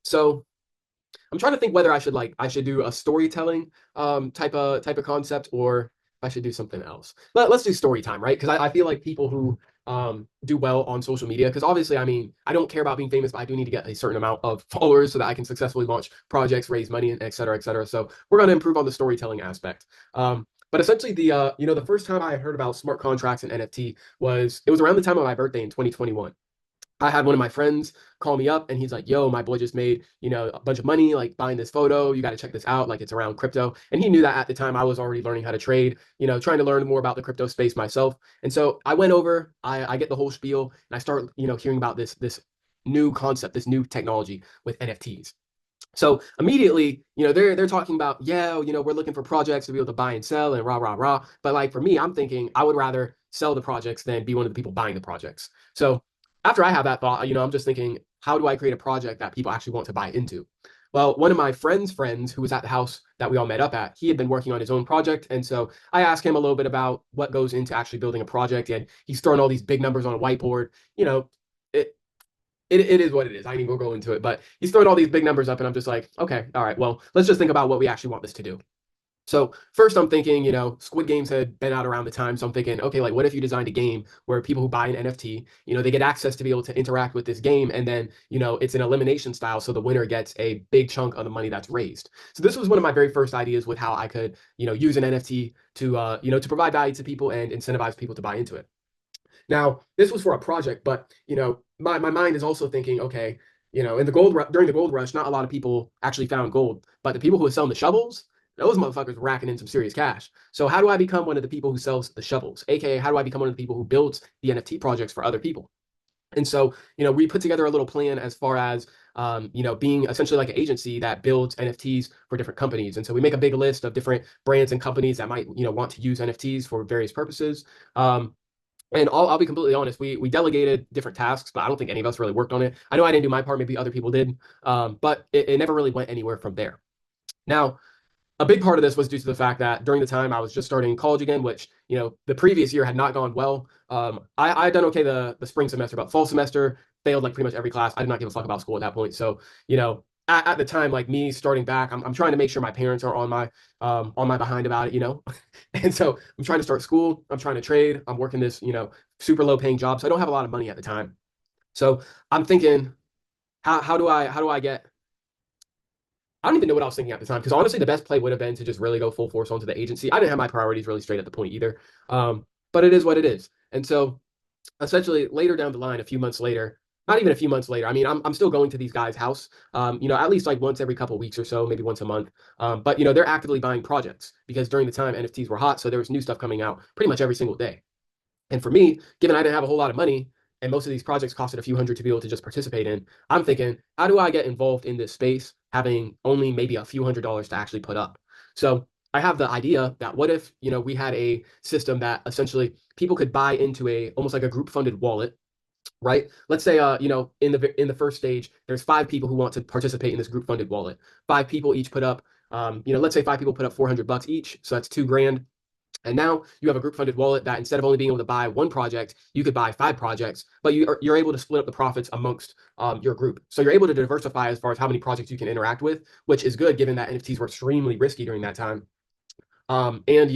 So I'm trying to think whether I should do a storytelling type of concept, or if I should do something else. Let's do story time, right? Because I feel like people who do well on social media, because obviously, I mean, I don't care about being famous, but I do need to get a certain amount of followers so that I can successfully launch projects, raise money, and et cetera, et cetera. So we're going to improve on the storytelling aspect. But essentially, the first time I heard about smart contracts and NFT it was around the time of my birthday in 2021. I had one of my friends call me up and he's like, yo, my boy just made, a bunch of money, like buying this photo. You got to check this out. Like it's around crypto. And he knew that at the time I was already learning how to trade, trying to learn more about the crypto space myself. And so I went over, I get the whole spiel and I start, hearing about this new concept, this new technology with NFTs. So immediately, they're talking about, yeah, we're looking for projects to be able to buy and sell and rah, rah, rah. But like for me, I'm thinking I would rather sell the projects than be one of the people buying the projects. So after I have that thought, I'm just thinking, how do I create a project that people actually want to buy into? Well, one of my friend's friends who was at the house that we all met up at, he had been working on his own project. And so I asked him a little bit about what goes into actually building a project. And he's throwing all these big numbers on a whiteboard. It, it is what it is. I ain't even gonna go into it, but he's throwing all these big numbers up, and I'm just like, okay, all right, well, let's just think about what we actually want this to do. So first, I'm thinking, Squid Games had been out around the time, so I'm thinking, okay, like, what if you designed a game where people who buy an NFT, they get access to be able to interact with this game, and then, it's an elimination style, so the winner gets a big chunk of the money that's raised. So this was one of my very first ideas with how I could, use an NFT to, to provide value to people and incentivize people to buy into it. Now, this was for a project, but my mind is also thinking, okay, in during the gold rush, not a lot of people actually found gold, but the people who were selling the shovels, those motherfuckers were racking in some serious cash. So how do I become one of the people who sells the shovels? AKA, how do I become one of the people who builds the NFT projects for other people? And so, we put together a little plan as far as, being essentially like an agency that builds NFTs for different companies. And so we make a big list of different brands and companies that might, want to use NFTs for various purposes. And I'll be completely honest, we delegated different tasks, but I don't think any of us really worked on it. I know I didn't do my part, maybe other people did, but it never really went anywhere from there. Now, a big part of this was due to the fact that during the time I was just starting college again, which, the previous year had not gone well. I had done okay the spring semester, but fall semester failed like pretty much every class. I did not give a fuck about school at that point. So, at the time, like me starting back, I'm trying to make sure my parents are on my behind about it. And so I'm trying to start school. I'm trying to trade. I'm working this, super low paying job. So I don't have a lot of money at the time. So I'm thinking, how do I get I don't even know what I was thinking at the time because honestly, the best play would have been to just really go full force onto the agency. I didn't have my priorities really straight at the point either, but it is what it is. And so, essentially, later down the line, a few months later, not even a few months later. I mean, I'm still going to these guys' house, at least like once every couple of weeks or so, maybe once a month. But they're actively buying projects because during the time NFTs were hot, so there was new stuff coming out pretty much every single day. And for me, given I didn't have a whole lot of money and most of these projects costed a few hundred to be able to just participate in, I'm thinking, how do I get involved in this space having only maybe a few $100s to actually put up? So I have the idea that what if, we had a system that essentially people could buy into a almost like a group funded wallet, right? Let's say, in the first stage, there's five people who want to participate in this group funded wallet. Five people each put up, let's say five people put up $400 each, so that's 2 grand. And now you have a group funded wallet that instead of only being able to buy one project, you could buy five projects, but you're able to split up the profits amongst your group. So you're able to diversify as far as how many projects you can interact with, which is good given that NFTs were extremely risky during that time. And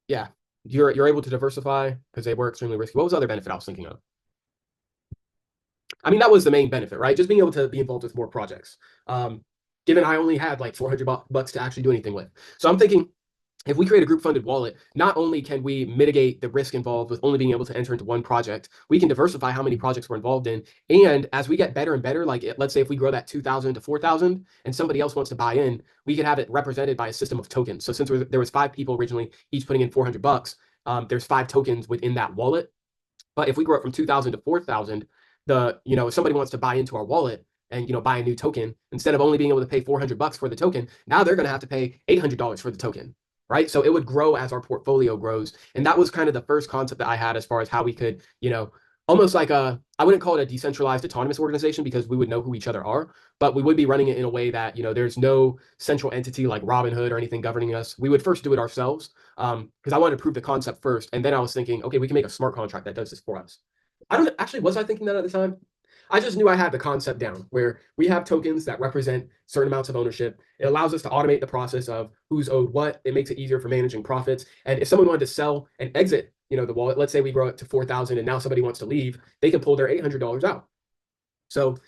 yeah, you're able to diversify because they were extremely risky. What was the other benefit I was thinking of? I mean, that was the main benefit, right? Just being able to be involved with more projects. Given I only had like 400 bucks to actually do anything with. So I'm thinking if we create a group funded wallet, not only can we mitigate the risk involved with only being able to enter into one project, we can diversify how many projects we're involved in. And as we get better and better, like let's say if we grow that 2,000 to 4,000 and somebody else wants to buy in, we can have it represented by a system of tokens. So since there was five people originally, each putting in 400 bucks, there's five tokens within that wallet. But if we grow it from 2,000 to 4,000, if somebody wants to buy into our wallet and buy a new token, instead of only being able to pay 400 bucks for the token, now they're going to have to pay $800 for the token, right? So it would grow as our portfolio grows. And that was kind of the first concept that I had as far as how we could, almost like I wouldn't call it a decentralized autonomous organization because we would know who each other are, but we would be running it in a way that, there's no central entity like Robinhood or anything governing us. We would first do it ourselves because I wanted to prove the concept first. And then I was thinking, okay, we can make a smart contract that does this for us. I don't actually, was I thinking that at the time? I just knew I had the concept down where we have tokens that represent certain amounts of ownership. It allows us to automate the process of who's owed what. It makes it easier for managing profits. And if someone wanted to sell and exit, the wallet, let's say we grow it to 4,000 and now somebody wants to leave, they can pull their $800 out. So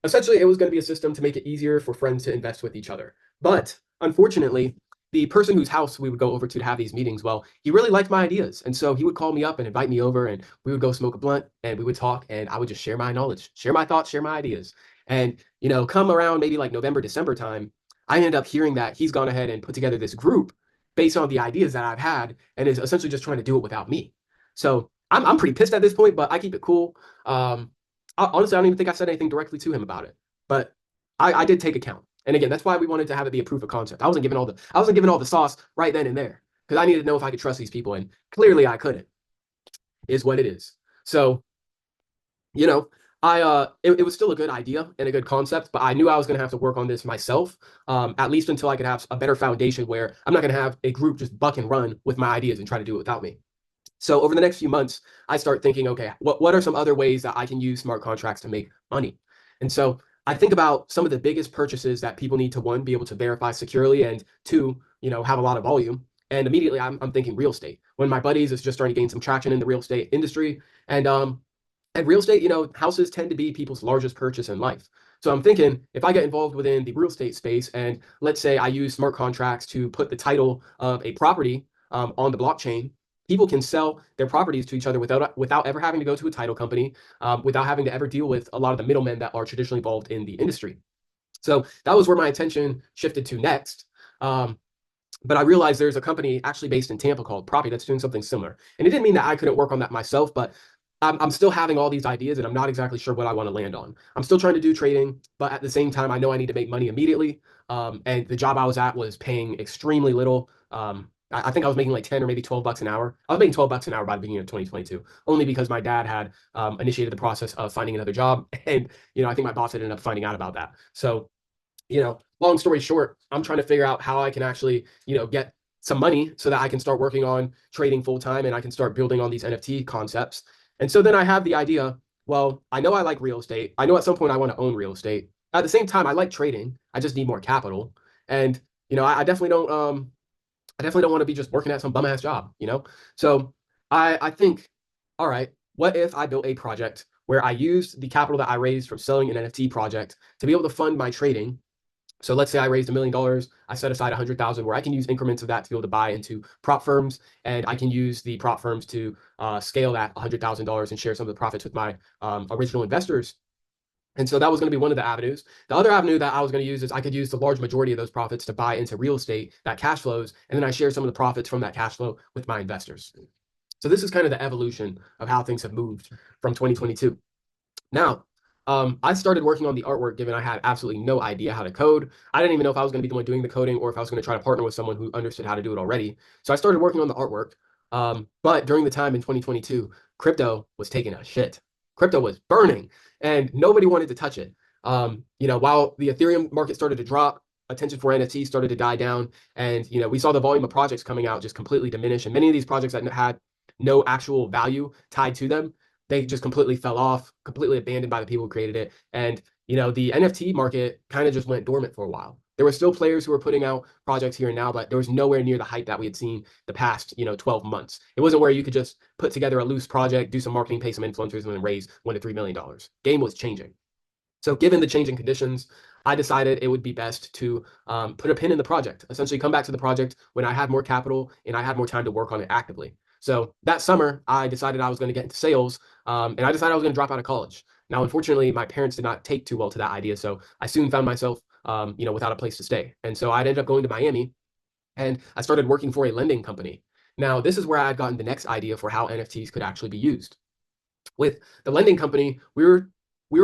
essentially, it was going to be a system to make it easier for friends to invest with each other. But unfortunately, the person whose house we would go over to have these meetings, well, he really liked my ideas. And so he would call me up and invite me over, and we would go smoke a blunt and we would talk, and I would just share my knowledge, share my thoughts, share my ideas. And, come around maybe like November, December time, I ended up hearing that he's gone ahead and put together this group based on the ideas that I've had and is essentially just trying to do it without me. So I'm pretty pissed at this point, but I keep it cool. Honestly, I don't even think I said anything directly to him about it, but I did take account. And again, that's why we wanted to have it be a proof of concept. I wasn't giving all the sauce right then and there because I needed to know if I could trust these people, and clearly I couldn't. Is what it is. So you know, it was still a good idea and a good concept, but I knew I was going to have to work on this myself, at least until I could have a better foundation where I'm not going to have a group just buck and run with my ideas and try to do it without me. So over the next few months, I start thinking, okay, what are some other ways that I can use smart contracts to make money? And so I think about some of the biggest purchases that people need to, one, be able to verify securely, and two, have a lot of volume. And immediately I'm thinking real estate. When my buddies is just starting to gain some traction in the real estate industry. And real estate, houses tend to be people's largest purchase in life. So I'm thinking if I get involved within the real estate space and let's say I use smart contracts to put the title of a property on the blockchain, people can sell their properties to each other without ever having to go to a title company, without having to ever deal with a lot of the middlemen that are traditionally involved in the industry. So that was where my attention shifted to next. But I realized there's a company actually based in Tampa called Property that's doing something similar. And it didn't mean that I couldn't work on that myself, but I'm still having all these ideas and I'm not exactly sure what I want to land on. I'm still trying to do trading, but at the same time, I know I need to make money immediately. And the job I was at was paying extremely little. I think I was making like 10 or maybe 12 bucks an hour. I was making 12 bucks an hour by the beginning of 2022, only because my dad had initiated the process of finding another job. And, I think my boss had ended up finding out about that. So, long story short, I'm trying to figure out how I can actually, get some money so that I can start working on trading full time and I can start building on these NFT concepts. And so then I have the idea, well, I know I like real estate. I know at some point I want to own real estate. At the same time, I like trading. I just need more capital. And, I definitely don't want to be just working at some bum ass job. So I think, all right, what if I built a project where I used the capital that I raised from selling an NFT project to be able to fund my trading. So let's say I raised $1 million. I set aside 100,000 where I can use increments of that to be able to buy into prop firms, and I can use the prop firms to scale that $100,000 and share some of the profits with my original investors. And so that was going to be one of the avenues. The other avenue that I was going to use is I could use the large majority of those profits to buy into real estate that cash flows, and then I share some of the profits from that cash flow with my investors. So this is kind of the evolution of how things have moved from 2022. Now, I started working on the artwork given I had absolutely no idea how to code. I didn't even know if I was going to be the one doing the coding or if I was going to try to partner with someone who understood how to do it already. So I started working on the artwork. But during the time in 2022, crypto was taking a shit. Crypto was burning and nobody wanted to touch it. While the Ethereum market started to drop, attention for NFTs started to die down. And, we saw the volume of projects coming out just completely diminish. And many of these projects that had no actual value tied to them, they just completely fell off, completely abandoned by the people who created it. And, the NFT market kind of just went dormant for a while. There were still players who were putting out projects here and now, but there was nowhere near the hype that we had seen the past, 12 months. It wasn't where you could just put together a loose project, do some marketing, pay some influencers, and then raise $1 to $3 million. Game was changing. So given the changing conditions, I decided it would be best to put a pin in the project, essentially come back to the project when I had more capital and I had more time to work on it actively. So that summer, I decided I was going to get into sales, and I decided I was going to drop out of college. Now, unfortunately, my parents did not take too well to that idea, so I soon found myself, without a place to stay. And so I ended up going to Miami, and I started working for a lending company. Now, this is where I had gotten the next idea for how NFTs could actually be used. With the lending company, we were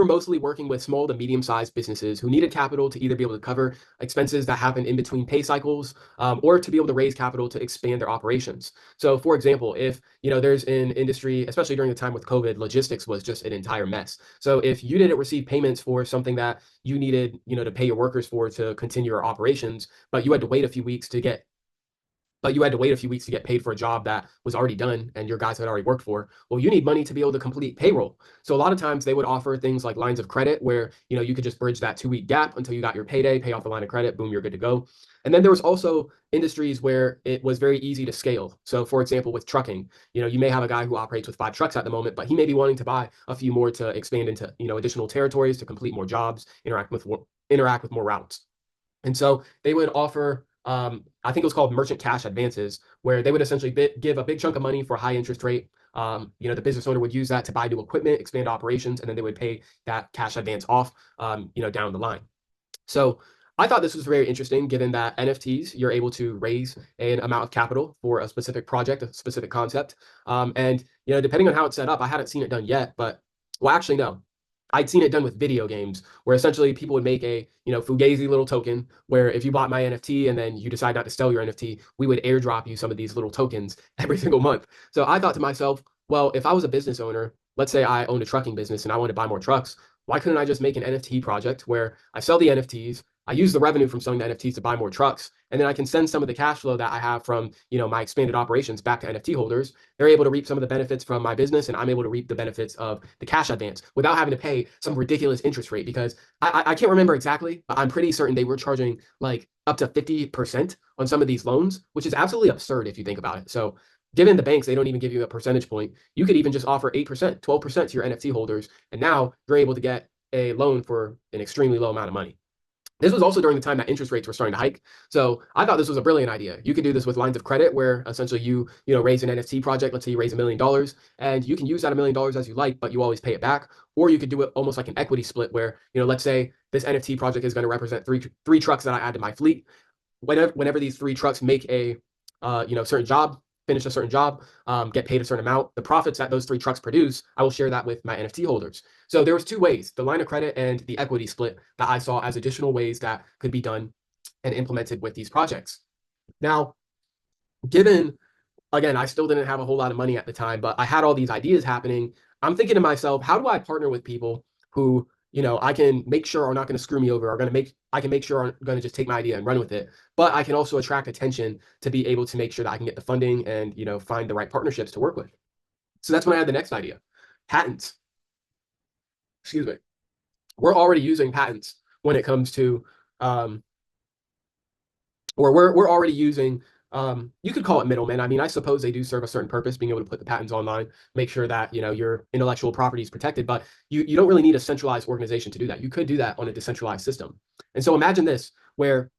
mostly working with small to medium-sized businesses who needed capital to either be able to cover expenses that happen in between pay cycles, or to be able to raise capital to expand their operations. So, for example, if there's an industry, especially during the time with COVID, logistics was just an entire mess. So, if you didn't receive payments for something that you needed, to pay your workers for to continue your operations, but you had to wait a few weeks to get but you had to wait a few weeks to get paid for a job that was already done and your guys had already worked for. Well, you need money to be able to complete payroll. So a lot of times they would offer things like lines of credit where, you could just bridge that 2 week gap until you got your payday, pay off the line of credit, boom, you're good to go. And then there was also industries where it was very easy to scale. So for example, with trucking, you may have a guy who operates with 5 trucks at the moment, but he may be wanting to buy a few more to expand into, additional territories to complete more jobs, interact with more routes. And so they would offer, I think it was called merchant cash advances, where they would essentially give a big chunk of money for a high interest rate. The business owner would use that to buy new equipment, expand operations, and then they would pay that cash advance off, down the line. So I thought this was very interesting, given that NFTs, you're able to raise an amount of capital for a specific project, a specific concept. And, depending on how it's set up, I haven't seen it done yet, but, well, actually, no. I'd seen it done with video games where essentially people would make a, Fugazi little token where if you bought my NFT and then you decide not to sell your NFT, we would airdrop you some of these little tokens every single month. So I thought to myself, well, if I was a business owner, let's say I owned a trucking business and I wanted to buy more trucks, why couldn't I just make an NFT project where I sell the NFTs, I use the revenue from selling the NFTs to buy more trucks, and then I can send some of the cash flow that I have from, my expanded operations back to NFT holders. They're able to reap some of the benefits from my business, and I'm able to reap the benefits of the cash advance without having to pay some ridiculous interest rate. Because I can't remember exactly, but I'm pretty certain they were charging like up to 50% on some of these loans, which is absolutely absurd if you think about it. So given the banks, they don't even give you a percentage point. You could even just offer 8%, 12% to your NFT holders, and now you're able to get a loan for an extremely low amount of money. This was also during the time that interest rates were starting to hike. So I thought this was a brilliant idea. You could do this with lines of credit where essentially you raise an NFT project. Let's say you raise $1 million and you can use that $1 million as you like, but you always pay it back. Or you could do it almost like an equity split where, let's say this NFT project is going to represent three trucks that I add to my fleet. Whenever these 3 trucks make a certain job, finish a certain job, get paid a certain amount, the profits that those 3 trucks produce, I will share that with my NFT holders. So there was 2 ways, the line of credit and the equity split, that I saw as additional ways that could be done and implemented with these projects. Now, given, again, I still didn't have a whole lot of money at the time, but I had all these ideas happening. I'm thinking to myself, how do I partner with people who, I can make sure are not going to screw me over, I can make sure are going to just take my idea and run with it, but I can also attract attention to be able to make sure that I can get the funding and, find the right partnerships to work with. So that's when I had the next idea. Patents. Excuse me. We're already using patents when it comes to, or we're already using, you could call it middlemen. I mean, I suppose they do serve a certain purpose, being able to put the patents online, make sure that, your intellectual property is protected, but you don't really need a centralized organization to do that. You could do that on a decentralized system. And so imagine this, where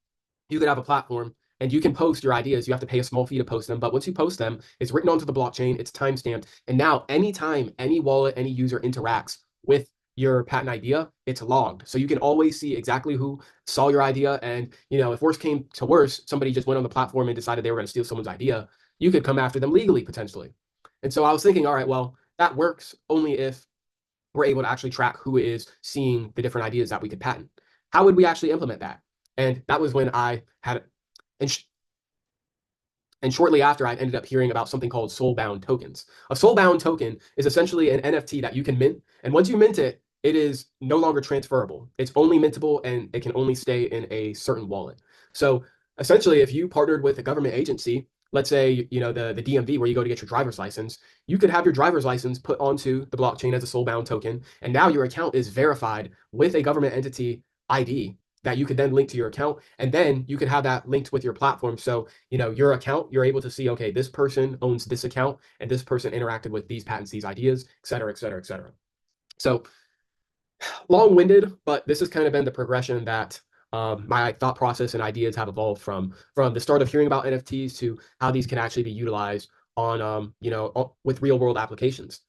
you could have a platform and you can post your ideas. You have to pay a small fee to post them, but once you post them, it's written onto the blockchain, it's timestamped, and now anytime any wallet, any user interacts with your patent idea, it's logged. So you can always see exactly who saw your idea. And, if worse came to worse, somebody just went on the platform and decided they were going to steal someone's idea, you could come after them legally, potentially. And so I was thinking, all right, well, that works only if we're able to actually track who is seeing the different ideas that we could patent. How would we actually implement that? And that was when I had, and and shortly after, I ended up hearing about something called soul-bound tokens. A soul-bound token is essentially an NFT that you can mint. And once you mint it, it is no longer transferable. It's only mintable and it can only stay in a certain wallet. So essentially, if you partnered with a government agency, let's say, the DMV where you go to get your driver's license, you could have your driver's license put onto the blockchain as a soul-bound token. And now your account is verified with a government entity ID that you could then link to your account, and then you could have that linked with your platform. So, your account, you're able to see, okay, this person owns this account, and this person interacted with these patents, these ideas, et cetera, et cetera, et cetera. So long-winded, but this has kind of been the progression that my thought process and ideas have evolved from the start of hearing about NFTs to how these can actually be utilized on, with real-world applications.